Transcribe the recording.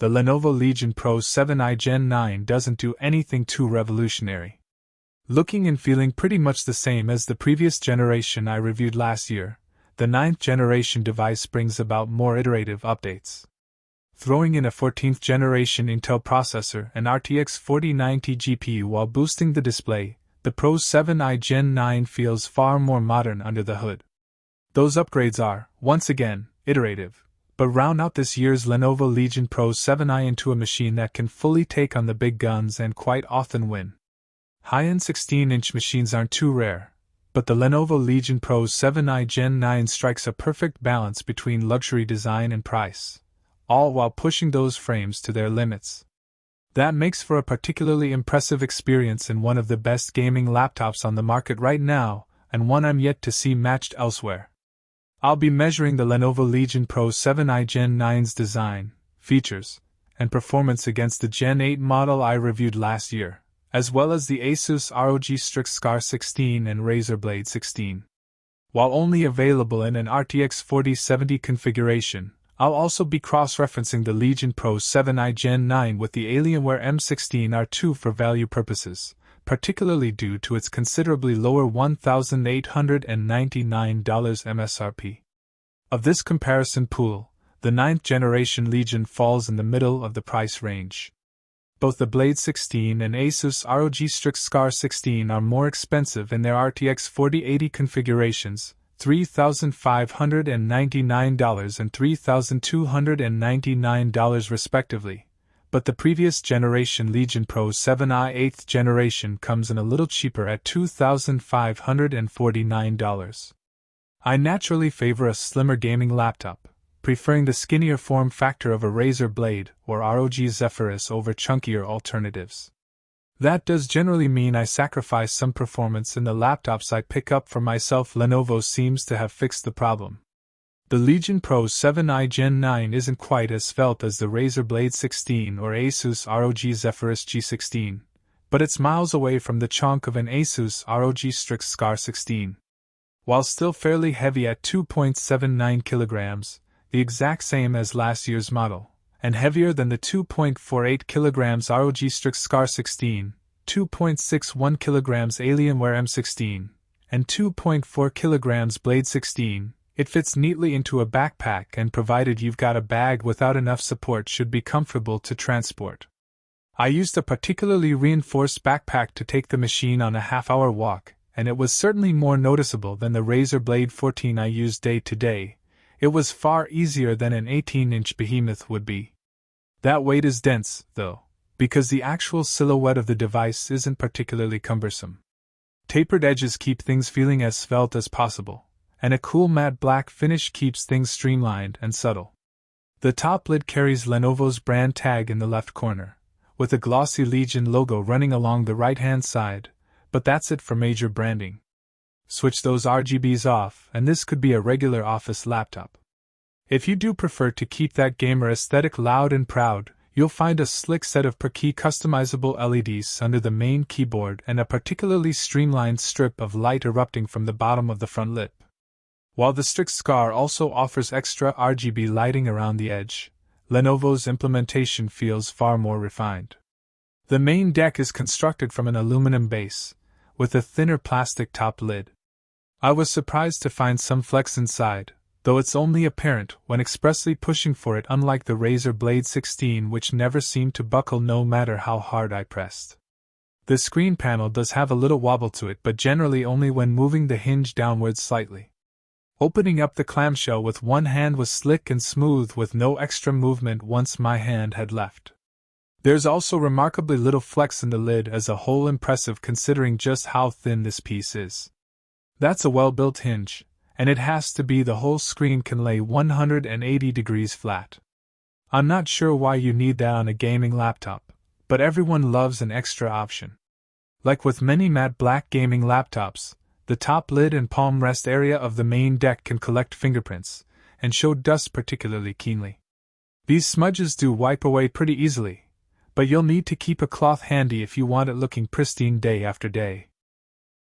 the Lenovo Legion Pro 7i Gen 9 doesn't do anything too revolutionary. Looking and feeling pretty much the same as the previous generation I reviewed last year, the 9th generation device brings about more iterative updates. Throwing in a 14th generation Intel processor and RTX 4090 GPU while boosting the display, the Pro 7i Gen 9 feels far more modern under the hood. Those upgrades are, once again, iterative, but round out this year's Lenovo Legion Pro 7i into a machine that can fully take on the big guns and quite often win. High-end 16-inch machines aren't too rare, but the Lenovo Legion Pro 7i Gen 9 strikes a perfect balance between luxury design and price, all while pushing those frames to their limits. That makes for a particularly impressive experience in one of the best gaming laptops on the market right now, and one I'm yet to see matched elsewhere. I'll be measuring the Lenovo Legion Pro 7i Gen 9's design, features, and performance against the Gen 8 model I reviewed last year, as well as the Asus ROG Strix Scar 16 and Razer Blade 16. While only available in an RTX 4070 configuration, I'll also be cross-referencing the Legion Pro 7i Gen 9 with the Alienware M16R2 for value purposes, particularly due to its considerably lower $1,899 MSRP. Of this comparison pool, the 9th generation Legion falls in the middle of the price range. Both the Blade 16 and Asus ROG Strix Scar 16 are more expensive in their RTX 4080 configurations, $3,599 and $3,299 respectively, but the previous generation Legion Pro 7i 8th generation comes in a little cheaper at $2,549. I naturally favor a slimmer gaming laptop, preferring the skinnier form factor of a Razer Blade or ROG Zephyrus over chunkier alternatives. That does generally mean I sacrifice some performance in the laptops I pick up for myself. Lenovo seems to have fixed the problem. The Legion Pro 7i Gen 9 isn't quite as svelte as the Razer Blade 16 or Asus ROG Zephyrus G16, but it's miles away from the chonk of an Asus ROG Strix Scar 16. While still fairly heavy at 2.79 kilograms, the exact same as last year's model, and heavier than the 2.48 kilograms ROG Strix Scar 16, 2.61 kilograms Alienware M16, and 2.4 kilograms Blade 16, it fits neatly into a backpack and provided you've got a bag without enough support should be comfortable to transport. I used a particularly reinforced backpack to take the machine on a half-hour walk, and it was certainly more noticeable than the Razer Blade 14 I used day to day. It was far easier than an 18-inch behemoth would be. That weight is dense, though, because the actual silhouette of the device isn't particularly cumbersome. Tapered edges keep things feeling as svelte as possible, and a cool matte black finish keeps things streamlined and subtle. The top lid carries Lenovo's brand tag in the left corner, with a glossy Legion logo running along the right-hand side, but that's it for major branding. Switch those RGBs off, and this could be a regular office laptop. If you do prefer to keep that gamer aesthetic loud and proud, you'll find a slick set of per-key customizable LEDs under the main keyboard and a particularly streamlined strip of light erupting from the bottom of the front lip. While the Strix Scar also offers extra RGB lighting around the edge, Lenovo's implementation feels far more refined. The main deck is constructed from an aluminum base, with a thinner plastic top lid. I was surprised to find some flex inside, though it's only apparent when expressly pushing for it, unlike the Razer Blade 16, which never seemed to buckle no matter how hard I pressed. The screen panel does have a little wobble to it, but generally only when moving the hinge downwards slightly. Opening up the clamshell with one hand was slick and smooth with no extra movement once my hand had left. There's also remarkably little flex in the lid as a whole, impressive considering just how thin this piece is. That's a well-built hinge, and it has to be. The whole screen can lay 180 degrees flat. I'm not sure why you need that on a gaming laptop, but everyone loves an extra option. Like with many matte black gaming laptops, the top lid and palm rest area of the main deck can collect fingerprints, and show dust particularly keenly. These smudges do wipe away pretty easily, but you'll need to keep a cloth handy if you want it looking pristine day after day.